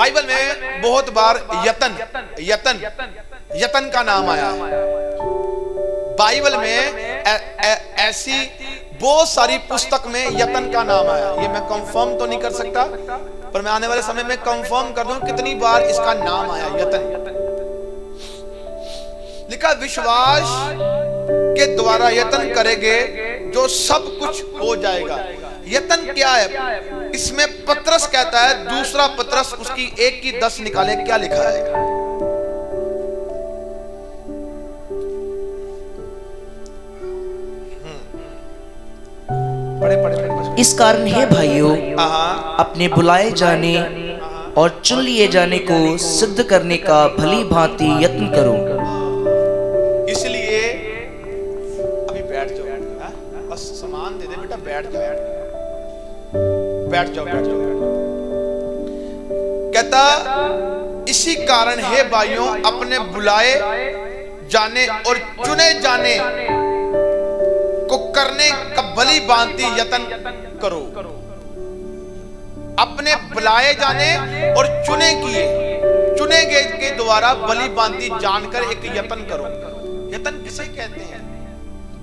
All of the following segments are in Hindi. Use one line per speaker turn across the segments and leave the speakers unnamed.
बाइबल में बहुत बार यतन यतन यतन का नाम आया। बाइबल में ऐसी बहुत सारी पुस्तक में यतन का नाम आया। ये मैं कंफर्म तो नहीं कर सकता, पर मैं आने वाले समय में कंफर्म कर दूं कितनी बार इसका नाम आया यतन। लिखा विश्वास के द्वारा यतन करेंगे जो सब कुछ हो जाएगा। यतन क्या है? इसमें पतरस कहता है, दूसरा पतरस उसकी 1:10 निकाले, क्या लिखा है? पढ़े।
इस कारण हे भाइयों, अपने बुलाए जाने और चुन लिए जाने को सिद्ध करने का भली भांति यत्न करो।
इसलिए अभी बैठ जाओ, बस सामान दे दे बेटा, बैठ जाओ बैठ जाओ बैठ जाओ। कहता इसी कारण हे भाइयों, अपने बुलाए जाने और चुने जाने को करने का भली भांति यत्न करो। अपने बुलाए जाने और चुने गए के द्वारा भली भांति जानकर एक यत्न करो। यत्न किसे कहते हैं?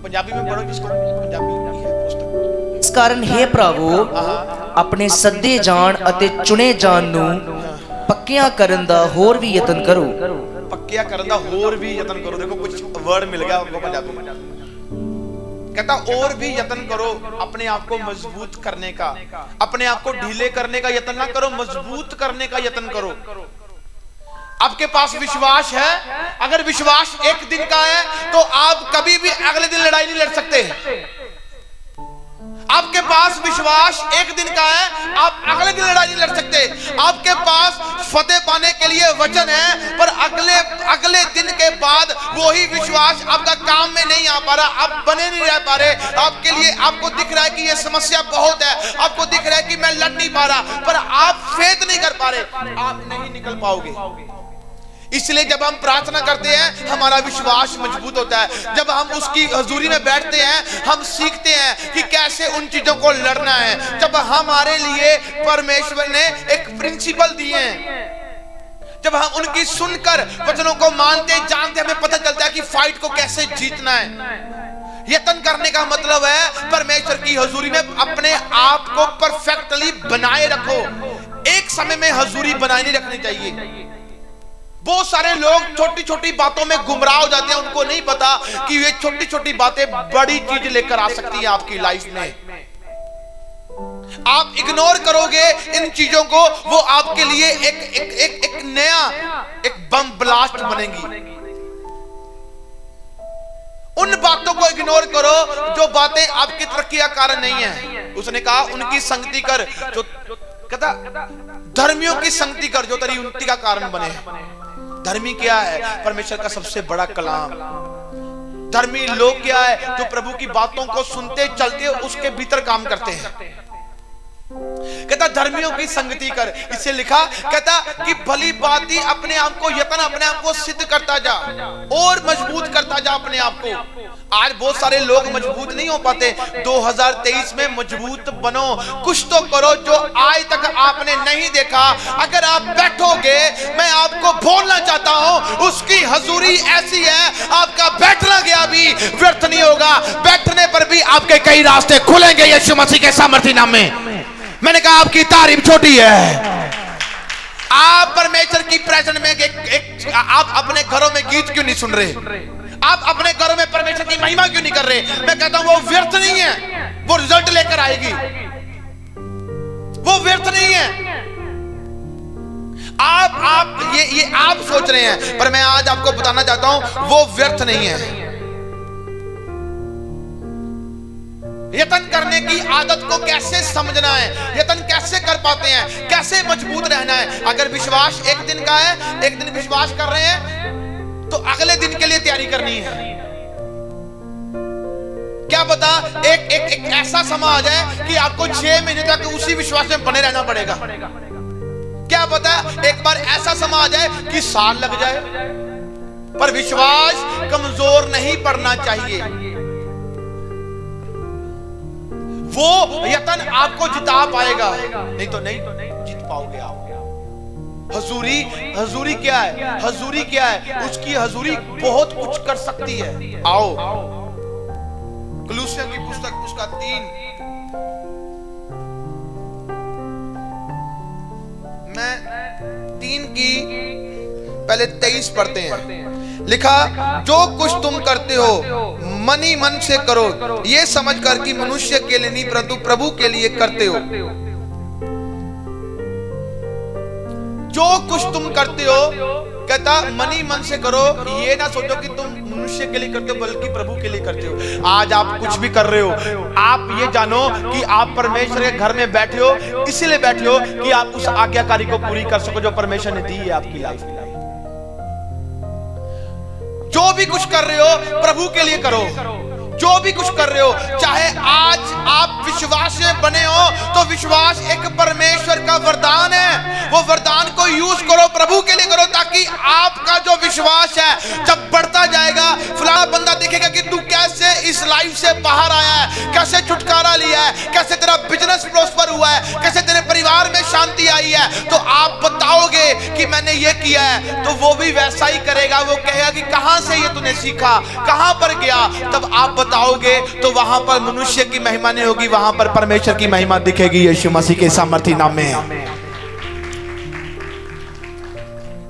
पंजाबी में पढ़ो, जिसको पंजाबी है पुस्तक।
इस कारण हे भरावो, अपने सद्दे जान अते चुने जान नूं पक्कियां करन दा होर भी यत्न करो।
पक्कियां करन दा होर भी यत्न करो। देखो कुछ वर्ड मिल गया आपको पंजाबी में। कहता और भी यत्न करो अपने आप को मजबूत करने का। अपने आप को ढीले करने का यत्न ना करो, मजबूत करने का यत्न करो। आपके पास विश्वास है, अगर विश्वास एक दिन का है तो आप कभी भी अगले दिन लड़ाई नहीं लड़ सकते। आपके पास विश्वास एक दिन का है, आप अगले दिन लड़ाई नहीं लड़ सकते। आपके पास फतेह पाने के लिए वचन है, पर अगले दिन के बाद वही विश्वास आपका काम में नहीं आ पा रहा, आप बने नहीं रह पा रहे। आपके लिए आपको दिख रहा है कि ये समस्या बहुत है, आपको दिख रहा है कि मैं लड़ नहीं पा रहा, पर आप फेथ नहीं कर पा रहे, आप नहीं निकल पाओगे। इसलिए जब हम प्रार्थना करते हैं हमारा विश्वास मजबूत होता है। जब हम उसकी हजूरी में बैठते हैं हम सीखते हैं कि कैसे उन चीजों को लड़ना है। जब हमारे लिए परमेश्वर ने एक प्रिंसिपल दिए हैं, जब हम उनकी सुनकर वचनों को मानते जानते, हमें पता चलता है कि फाइट को कैसे जीतना है। यत्न करने का मतलब है परमेश्वर की हजूरी में अपने आप को परफेक्टली बनाए रखो। एक समय में हजूरी बनाए नहीं रखनी चाहिए। बहुत सारे लोग छोटी छोटी बातों में गुमराह हो जाते हैं, उनको नहीं पता कि ये छोटी छोटी बातें बड़ी चीज लेकर आ सकती हैं आपकी लाइफ में। आप इग्नोर करोगे इन चीजों को, वो आपके लिए एक नया बम ब्लास्ट बनेगी। उन बातों को इग्नोर करो जो बातें आपकी तरक्की का कारण नहीं है। उसने कहा उनकी संगति कर, जो कहता धर्मियों की संगति कर जो तेरी उन्नति का कारण बने। धर्मी क्या है? परमेश्वर का सबसे बड़ा कलाम। धर्मी लोग क्या है? जो प्रभु की बातों को सुनते चलते उसके भीतर काम करते हैं। कहता धर्मियों की संगति कर। इसे लिखा कहता कि भली बाती अपने आप को यत्न, अपने आप को सिद्ध करता जा और मजबूत करता जा अपने आप को। आज बहुत सारे लोग मजबूत नहीं हो पाते। 2023 में मजबूत बनो, कुछ तो करो जो आज तक आपने नहीं देखा। अगर आप बैठोगे, मैं आपको बोलना चाहता हूं उसकी हजूरी ऐसी है, आपका बैठना गया भी व्यर्थ नहीं होगा। बैठने पर भी आपके कई रास्ते खुलेंगे यीशु मसीह के सामर्थी नाम में। मैंने कहा आपकी तारीफ छोटी है। आप परमेश्वर की प्रेजेंस में आप अपने घरों में गीत क्यों नहीं सुन रहे? आप अपने घरों में परमेश्वर की महिमा क्यों नहीं कर रहे? मैं कहता हूं वो व्यर्थ नहीं है, वो रिजल्ट लेकर आएगी। वो व्यर्थ नहीं है। आप ये आप सोच रहे हैं, पर मैं आज आपको बताना चाहता हूं वो व्यर्थ नहीं है। यत्न करने की आदत को कैसे समझना है, यत्न कैसे कर पाते हैं, कैसे मजबूत रहना है। अगर विश्वास एक दिन का है, एक दिन विश्वास कर रहे हैं तो अगले दिन के लिए तैयारी करनी है। क्या पता एक ऐसा समय आ जाए कि आपको 6 महीने तक उसी विश्वास में बने रहना पड़ेगा। क्या पता एक बार ऐसा समय आ जाए कि साल लग जाए, पर विश्वास कमजोर नहीं पड़ना चाहिए। वो यत्न आपको जिता पाएगा, नहीं तो नहीं जीत पाओगे आप। हजूरी, हजूरी क्या है? हजूरी क्या है? उसकी हजूरी बहुत कुछ कर सकती है। आओ कुलुस्सियों की पुस्तक उसका 3, मैं 3 की पहले 23 पढ़ते हैं। लिखा, जो कुछ तुम करते हो मन ही मन से करो, ये समझकर कि मनुष्य के लिए नहीं परंतु प्रभु के लिए करते हो। जो कुछ तुम करते हो, कहता मन ही मन से करो, ये ना सोचो कि तुम मनुष्य के लिए करते हो बल्कि प्रभु के लिए करते हो। आज आप कुछ भी कर रहे हो, आप ये जानो कि आप परमेश्वर के घर में बैठे हो, इसीलिए बैठे हो कि आप उस आज्ञाकारी को पूरी कर सको जो परमेश्वर ने दी है आपकी लाइफ में। जो भी कुछ कर रहे हो प्रभु के लिए करो। जो भी कुछ कर रहे हो, चाहे आज आप विश्वास में बने हो तो विश्वास एक परमेश्वर का वरदान है, वो वरदान को यूज करो, प्रभु के लिए करो, ताकि आपका जो विश्वास है जब बढ़ता जाएगा, फलाना बंदा देखेगा कि तू कैसे इस लाइफ से बाहर आया है, कैसे छुटकारा लिया है, कैसे तेरा बिजनेस प्रोस्पर हुआ है, कैसे तेरे परिवार में शांति आई है, तो आप बताओगे कि मैंने ये किया है, तो वो भी वैसा ही करेगा। वो कहेगा कि कहां से ये तूने सीखा, कहां पर गया, तब आप बताओगे तो वहां पर मनुष्य की महिमा नहीं होगी, वहां पर परमेश्वर की महिमा दिखेगी यीशु मसीह के सामर्थी नाम में।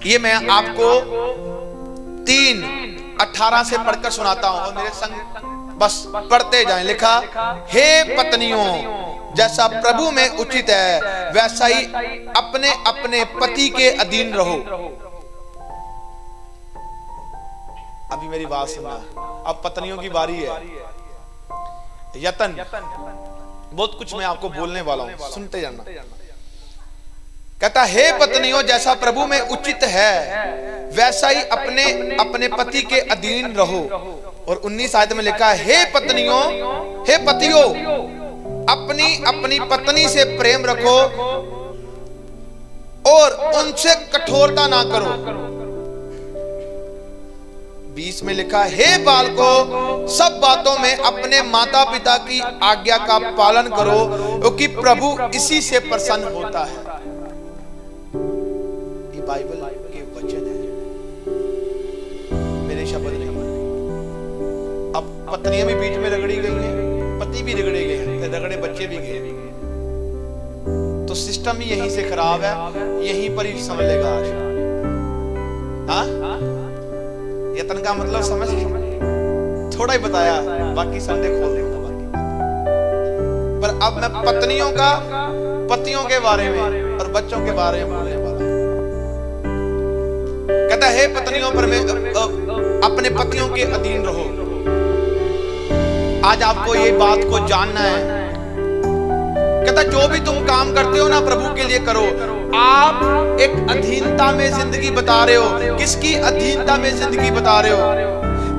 ये मैं आपको 3:18 से पढ़कर सुनाता हूं और मेरे संग बस पढ़ते जाएं। लिखा, हे पत्नियों, जैसा प्रभु में उचित है वैसा ही अपने अपने पति के अधीन रहो। अभी मेरी बात सुनना, अब पत्नियों की बारी है। यतन बहुत कुछ मैं आपको बोलने वाला हूं, सुनते जाना। कहता, हे पत्नियों, जैसा प्रभु में उचित है वैसा ही अपने अपने पति के अधीन रहो। और 19 आयत में लिखा, हे पत्नियों, हे पतियों, अपनी अपनी पत्नी से प्रेम रखो और उनसे कठोरता ना करो। 20 में लिखा, हे बालकों, सब बातों में अपने माता पिता की आज्ञा का पालन करो, क्योंकि प्रभु इसी से प्रसन्न होता है। ये बाइबल के वचन है, मेरे शब्द नहीं। अब पत्नियां भी बीच में रगड़ी गई हैं, पति भी रगड़े गए हैं, रगड़े बच्चे भी गए, तो सिस्टम ही यहीं से खराब है, यहीं पर ही समझ लेगा आज। हाँ, यतन का मतलब समझ थोड़ा ही बताया, बाकी संडे खोल देगा बाकी। पर अब मैं पत्नियों का, पतियों के बारे में और बच्चों के बारे में बोलने वाला हूं। कहता है, पत्नियों पर में अपने पतियों के अधीन रहो। आज आपको ये बात को जानना है। कहता, जो भी तुम काम करते हो ना प्रभु के लिए करो। आप एक अधीनता में जिंदगी बता रहे हो। किसकी अधीनता में जिंदगी बता रहे हो?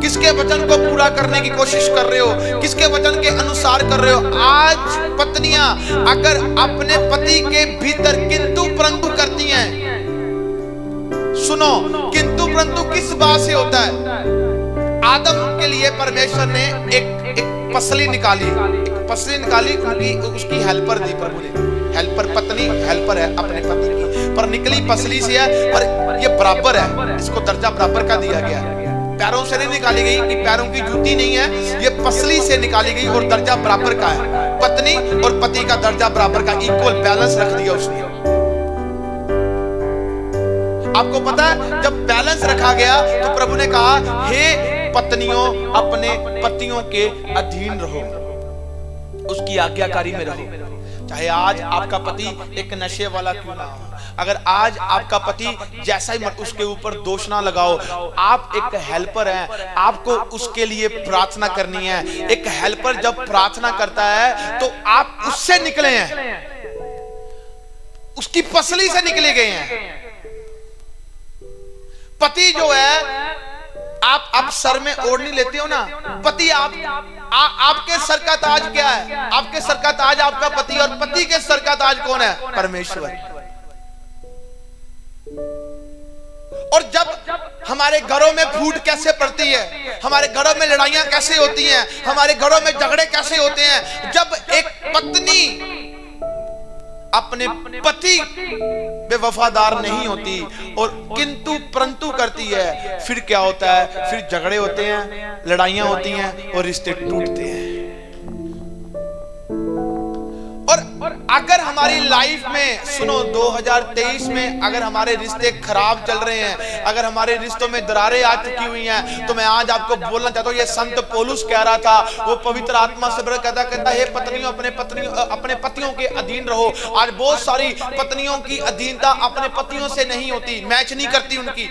किसके वचन को पूरा करने की कोशिश कर रहे हो? किसके वचन के अनुसार कर रहे हो? आज पत्नियां अगर अपने पति के भीतर किंतु परंतु करती हैं, सुनो, किंतु परंतु किस बात से होता है? आदम के लिए परमेश्वर ने एक पसली निकाली, उनकी उसकी हेल्पर दी प्रभु ने। हेल्पर, पत्नी हेल्पर है अपने पति की, पर निकली पसली से है, पर ये बराबर है, इसको दर्जा बराबर का दिया गया है। पैरों से नहीं निकाली गई कि पैरों की जूती नहीं है, ये पसली से निकाली गई और दर्जा बराबर का है। पत्नी और पति का दर्जा बराबर का, इक्वल बैलेंस रख दिया उसने। आपको पता है, जब बैलेंस रखा गया तो प्रभु ने कहा, हे पत्नियों, अपने पतियों के अधीन रहो, उसकी आज्ञाकारी में रहो। चाहे आज आपका पति एक नशे वाला क्यों ना हो, अगर आज आपका पति जैसा ही उसके ऊपर दोष ना लगाओ, आप एक हेल्पर हैं, आपको उसके लिए प्रार्थना करनी है। एक हेल्पर जब प्रार्थना करता है तो आप उससे निकले हैं, उसकी पसली से निकले गए हैं। पति जो है, आप सर में ओढ़नी लेते हो ना, पति आपके सर का ताज क्या है? आपके सर का ताज आपका पति, और पति के सर का ताज कौन है? परमेश्वर। और जब हमारे घरों में फूट कैसे पड़ती है, हमारे घरों में लड़ाइयां कैसे होती हैं, हमारे घरों में झगड़े कैसे होते हैं, जब एक पत्नी अपने पति वे वफादार नहीं होती और किंतु परंतु करती है, फिर क्या होता है? फिर झगड़े होते हैं, लड़ाइयां होती हैं और रिश्ते टूटते हैं। और अगर हमारी लाइफ में, सुनो, 2023 में अगर हमारे रिश्ते खराब चल रहे हैं, अगर हमारे रिश्तों में दरारें आ चुकी हुई हैं, तो मैं आज आपको बोलना चाहता हूँ, ये संत पौलुस कह रहा था, वो पवित्र आत्मा से कहता हे पत्नियों अपने पतियों के अधीन रहो। आज बहुत सारी पत्नियों की अधीनता अपने पतियों से नहीं होती, मैच नहीं करती उनकी।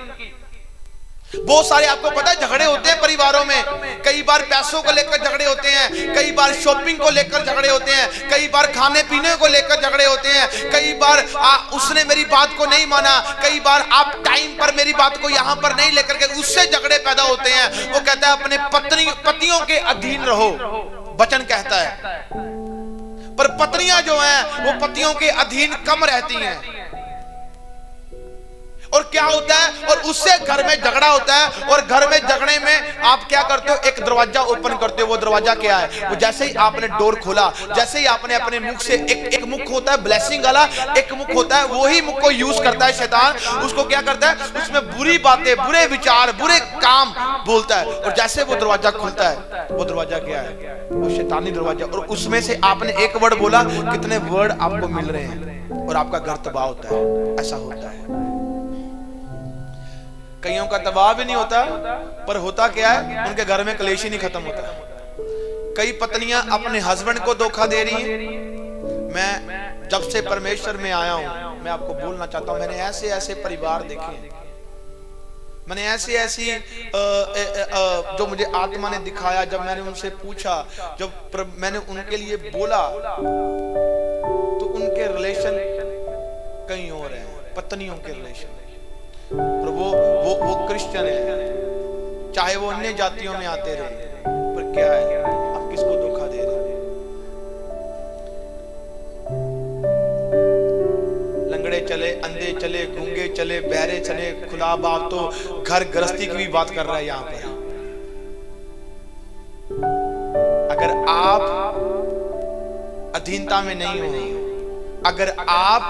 बहुत सारे, आपको पता है, झगड़े होते हैं परिवारों में। कई बार पैसों को लेकर झगड़े होते हैं, कई बार शॉपिंग को लेकर झगड़े होते हैं, कई बार खाने पीने को लेकर झगड़े होते हैं, कई बार उसने मेरी बात को नहीं माना, कई बार आप टाइम पर मेरी बात को यहां पर नहीं लेकर के, उससे झगड़े पैदा होते हैं। वो कहता है अपने पतियों के अधीन रहो, वचन कहता है। पर पत्नियां जो हैं वो पतियों के अधीन कम रहती हैं। और क्या होता है? और उससे घर में झगड़ा होता है। और घर में झगड़े में आप क्या करते हो? एक दरवाजा ओपन करते हो। वो दरवाजा क्या है? वो जैसे ही आपने डोर खोला, जैसे ही आपने अपने मुख से, एक मुख होता है ब्लेसिंग वाला, एक मुख होता है, वही मुख को यूज करता है शैतान। उसको क्या करता है? उसमें बुरी बातें, बुरे विचार, बुरे काम बोलता है। और जैसे वो दरवाजा खुलता है, वो दरवाजा क्या है? वो शैतानी दरवाजा। और उसमें से आपने एक वर्ड बोला, कितने वर्ड आपको मिल रहे हैं और आपका घर तबाह होता है। ऐसा होता है। कईयों का तबाह भी नहीं होता, पर होता क्या है? उनके घर में कलेश ही नहीं खत्म होता। कई पत्नियां अपने हस्बैंड को धोखा दे रही हैं। मैं जब से परमेश्वर में आया हूं, मैं आपको बोलना चाहता हूं, मैंने ऐसे ऐसे परिवार देखे हैं, मैंने ऐसी जो मुझे आत्मा ने दिखाया। जब मैंने उनसे पूछा, जब मैंने उनके लिए बोला, तो उनके रिलेशन कहीं और है, पत्नियों के रिलेशन। और वो क्रिश्चियन है, चाहे वो अन्य जातियों में आते रहे, पर क्या है? आप किसको धोखा दे रहे? लंगड़े चले, अंधे चले, गूंगे चले, बहरे चले, खुला बाप तो घर गृहस्थी की भी बात कर रहा है यहां पर। अगर आप अधीनता में नहीं हो, अगर आप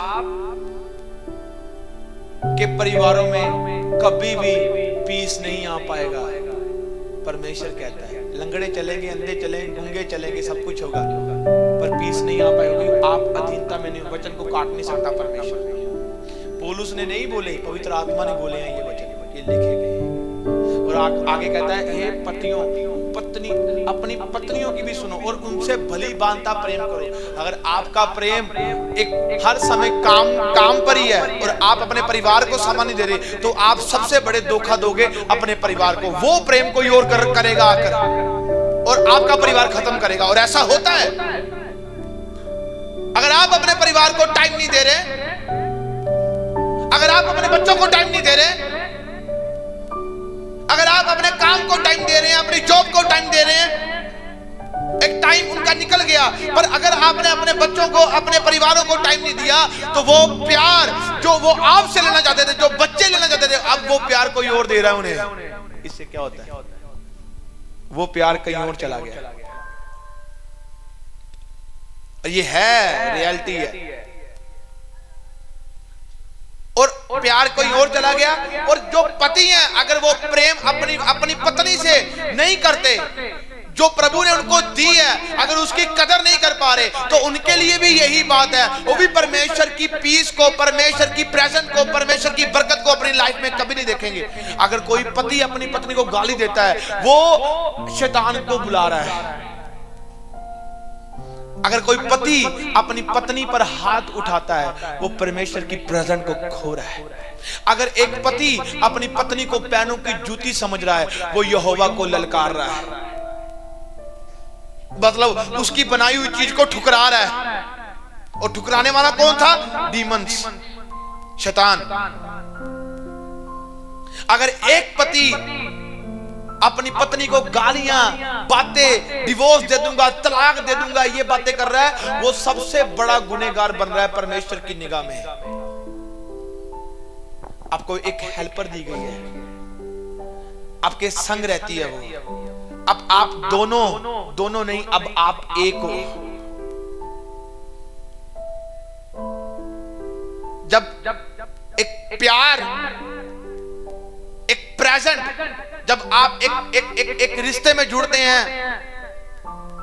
के परिवारों में कभी भी पीस नहीं आ पाएगा। परमेश्वर कहता है, लंगड़े चलेंगे, अंधे चलेंगे, गूंगे चलेंगे, सब कुछ होगा, पर पीस नहीं आ पाएगा। आप अधीनता में नहीं हो। वचन को काट नहीं सकता परमेश्वर। पौलुस ने नहीं बोले, पवित्र आत्मा ने बोले हैं ये वचन, ये लिखे गए। और आगे कहता है, हे पतियों, अपनी पत्नियों की भी सुनो और उनसे भली भांति प्रेम करो। अगर आपका प्रेम एक हर समय काम पर ही है और आप अपने परिवार को समय नहीं दे रहे, तो आप सबसे बड़े धोखा दोगे अपने परिवार को। वो प्रेम कोई और करेगा आकर और आपका परिवार खत्म करेगा। और ऐसा होता है। अगर आप अपने परिवार को टाइम नहीं दे रहे, अगर आप अपने बच्चों को टाइम नहीं दे रहे, अगर आप अपने काम को टाइम दे रहे हैं, अपनी जॉब को टाइम दे रहे हैं, एक टाइम उनका निकल गया, पर अगर आपने अपने बच्चों को, अपने परिवारों को टाइम नहीं दिया, तो वो प्यार जो वो आपसे लेना चाहते थे, जो बच्चे लेना चाहते थे, अब वो प्यार कोई और दे रहा है उन्हें। इससे क्या होता है? वो प्यार कहीं और चला गया। ये है रियलिटी है। और प्यार कोई और चला गया। और जो पति हैं, अगर वो प्रेम अपनी पत्नी से नहीं करते, जो प्रभु ने उनको दी है, अगर उसकी कदर नहीं कर पा रहे, तो उनके लिए भी यही बात है। वो भी परमेश्वर की पीस को, परमेश्वर की प्रेजेंस को, परमेश्वर की बरकत को अपनी लाइफ में कभी नहीं देखेंगे। अगर कोई पति अपनी पत्नी को गाली देता है, वो शैतान को बुला रहा है। अगर कोई पति अपनी पत्नी पर हाथ उठाता है, वो परमेश्वर की प्रेजेंस को खो रहा है। अगर एक पति अपनी पत्नी को पैरों की जूती समझ रहा है, वो यहोवा को ललकार रहा है। मतलब उसकी बनाई हुई चीज को ठुकरा रहा है। और ठुकराने वाला कौन था? डीमंस, शैतान। अगर एक पति अपनी पत्नी को गालियां, बातें, डिवोर्स दे दूंगा, तलाक दे दूंगा, ये बातें कर रहा है, वो सबसे बड़ा गुनहगार बन रहा है परमेश्वर की निगाह में। आपको एक हेल्पर दी गई है, आपके संग रहती है वो। अब आप दोनों नहीं, अब आप एक हो। जब एक प्यार, एक प्रेजेंट, जब आप एक रिश्ते में जुड़ते हैं,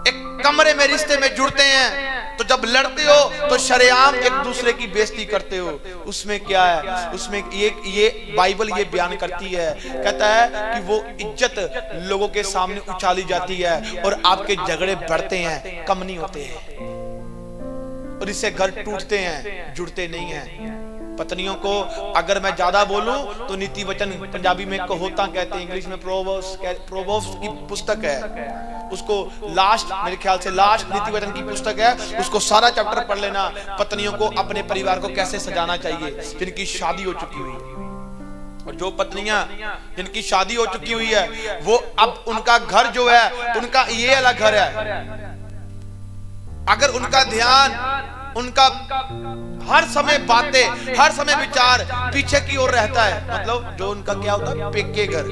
एक कमरे में रिश्ते में जुड़ते हैं, तो जब लड़ते हो तो शरेआम एक दूसरे की बेइज्जती करते हो। उसमें क्या है? उसमें ये बाइबल ये बयान करती है, कहता है कि वो इज्जत लोगों के सामने उछाली जाती है और आपके झगड़े बढ़ते हैं, कम नहीं होते हैं, और इससे घर टूटते हैं, जुड़ते नहीं हैं। पत्नियों को अगर मैं ज्यादा बोलूं तो नीति वचन, पंजाबी में कहोता कहते हैं, इंग्लिश में प्रोवर्ब्स की पुस्तक है, उसको लास्ट, मेरे ख्याल से लास्ट नीति वचन की पुस्तक है, उसको सारा चैप्टर पढ़ लेना। पत्नियों को अपने परिवार को कैसे सजाना चाहिए, जिनकी शादी हो चुकी हुई, और जो पत्नियां जिनकी शादी हो चुकी हुई है, वो अब उनका घर जो है, उनका ये अलग घर है। अगर उनका ध्यान, उनका हर समय बातें, हर समय विचार पीछे की ओर रहता है, मतलब जो उनका क्या होता है, पेके घर,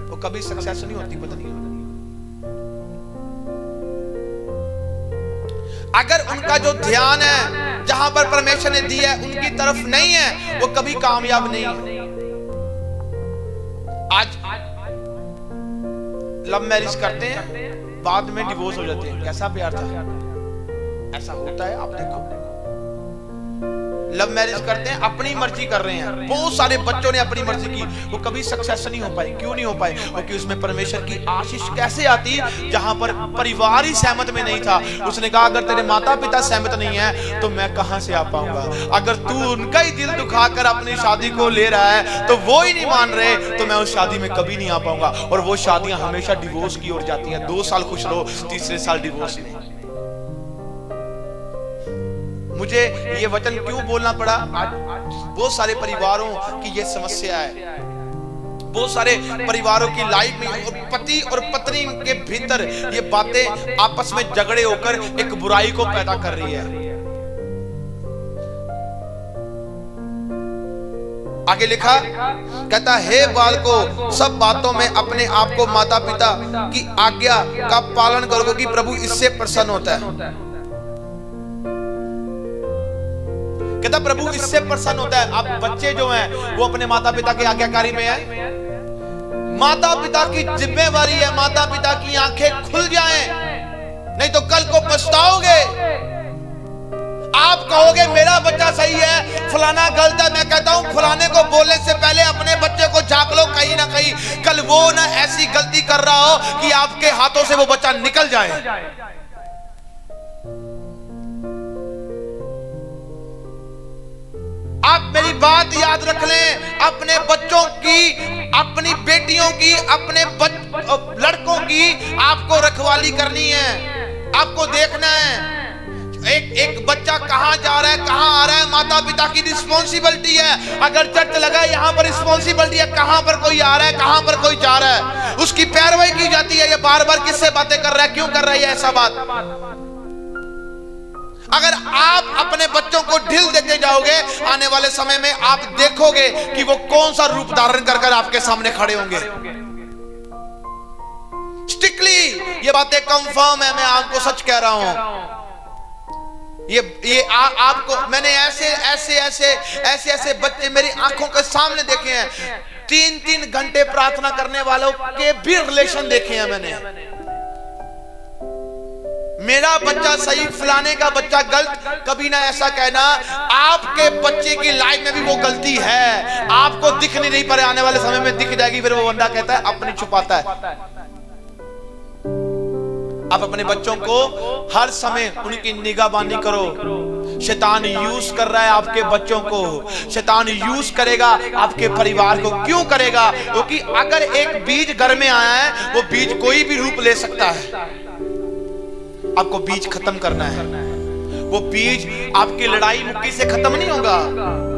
वो कभी सक्सेस नहीं होती पत्नी। अगर उनका जो ध्यान है जहां पर परमेश्वर ने दिया है उनकी तरफ नहीं है, वो कभी कामयाब नहीं है। आज लव मैरिज करते हैं, बाद में डिवोर्स हो जाते हैं। कैसा प्यार था, ऐसा होता है। आप देखो, लव मैरिज करते हैं, अपनी मर्जी कर रहे हैं, बहुत सारे बच्चों ने अपनी मर्जी की, वो कभी सक्सेस नहीं हो पाए। क्यों नहीं हो पाए? क्योंकि उसमें परमेश्वर की आशीष कैसे आती, जहां पर परिवार ही सहमत में नहीं था। उसने कहा अगर तेरे माता पिता सहमत नहीं है तो मैं कहां से आ पाऊंगा। अगर तू उनका ही दिल दुखाकर अपनी शादी को ले रहा है, तो वो ही नहीं मान रहे, तो मैं उस शादी में कभी नहीं आ पाऊंगा। और वो शादियां हमेशा डिवोर्स की ओर जाती हैं। 2 साल खुश रहो, तीसरे साल डिवोर्स नहीं। मुझे ये वचन क्यों बोलना पड़ा? आज बहुत सारे परिवारों की ये समस्या है। बहुत सारे परिवारों की लाइफ में, और पति और पत्नी के भीतर ये बातें आपस में झगड़े होकर एक बुराई को पैदा कर रही है। आगे लिखा, कहता हे बालकों, सब बातों में अपने आप को माता पिता की आज्ञा का पालन करो, क्योंकि प्रभु इससे प्रसन्न होता है। कहता प्रभु इससे प्रसन्न होता है। आप बच्चे जो हैं वो अपने माता पिता के आज्ञाकारी में है। माता पिता की जिम्मेवारी है, माता पिता की आंखें खुल जाएं, नहीं तो कल को पछताओगे। आप कहोगे मेरा बच्चा सही है, फलाना गलत है। मैं कहता हूं फलाने को बोलने से पहले अपने बच्चे को झांक लो, कहीं ना कहीं कल वो ना ऐसी गलती कर रहा हो कि आपके हाथों से वो बच्चा निकल जाए। आप मेरी बात याद रख लें, अपने बच्चों की, अपनी बेटियों की, अपने लड़कों की आपको रखवाली करनी है, आपको देखना है। एक बच्चा कहां जा रहा है, कहां आ रहा है, माता पिता की रिस्पॉन्सिबिलिटी है। अगर चर्च लगा, यहां पर रिस्पॉन्सिबिलिटी है, कहां पर कोई आ रहा है, कहां पर कोई जा रहा है, उसकी पैरवाई की जाती है। ये बार बार किससे बातें कर रहा है, क्यों कर रहा है ऐसा बात? अगर आप अपने बच्चों को ढील देते जाओगे, आने वाले समय में आप देखोगे कि वो कौन सा रूप धारण कर कर आपके सामने खड़े होंगे। स्ट्रिक्टली ये बातें कंफर्म है, मैं आपको सच कह रहा हूं। आपको मैंने ऐसे बच्चे मेरी आंखों के सामने देखे हैं। 3-3 घंटे प्रार्थना करने वालों के भी रिलेशन देखे हैं मैंने। मेरा बच्चा सही, फलाने का बच्चा गलत, कभी ना ऐसा कहना। आपके बच्चे की लाइफ में भी वो गलती है, आपको दिख नहीं रही, पर आने वाले समय में दिख जाएगी। फिर वो बंदा कहता है अपनी छुपाता है। आप अपने बच्चों को हर समय उनकी निगाहबानी करो। शैतान यूज कर रहा है आपके बच्चों को, शैतान यूज करेगा आपके परिवार को। क्यों करेगा? क्योंकि अगर एक बीज घर में आया है, वो बीज कोई भी रूप ले सकता है। आपको बीज खत्म करना है। वो बीज आपकी लड़ाई मुक्की से खत्म नहीं होगा,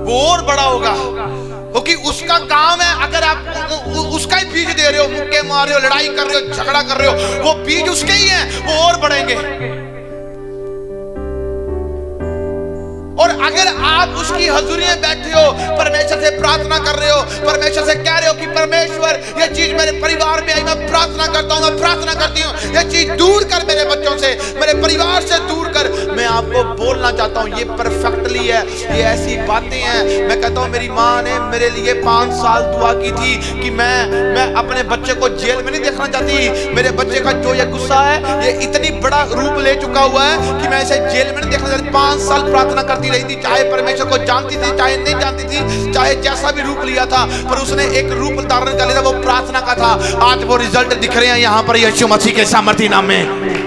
वो और बड़ा होगा, क्योंकि उसका काम है। अगर आप उसका ही बीज दे रहे हो, मुक्के मार रहे हो, लड़ाई कर रहे हो, झगड़ा कर रहे हो, वो बीज उसके ही हैं, वो और बढ़ेंगे। और अगर आप उसकी हजूरी में बैठे हो, परमेश्वर से प्रार्थना कर रहे हो, परमेश्वर से कह रहे हो कि परमेश्वर ये चीज मेरे परिवार में आई, मैं प्रार्थना करता हूँ, मैं प्रार्थना करती हूँ, ये चीज दूर कर मेरे बच्चों से, मेरे परिवार से दूर कर। मैं आपको बोलना चाहता हूँ ये परफेक्टली है, ये ऐसी बातें हैं। मैं कहता हूँ मेरी माँ ने मेरे लिए 5 साल दुआ की थी कि मैं अपने बच्चे को जेल में नहीं देखना चाहती। मेरे बच्चे का जो ये गुस्सा है ये इतनी बड़ा रूप ले चुका हुआ है कि मैं इसे जेल में नहीं देखना चाहती। 5 साल प्रार्थना करती रही थी, चाहे परमेश्वर को जानती थी चाहे नहीं जानती थी, चाहे जैसा भी रूप लिया था, पर उसने एक रूप धारण कर लिया था, वो प्रार्थना का था। आज वो रिजल्ट दिख रहे हैं यहाँ पर यीशु मसीह के सामर्थी नाम में।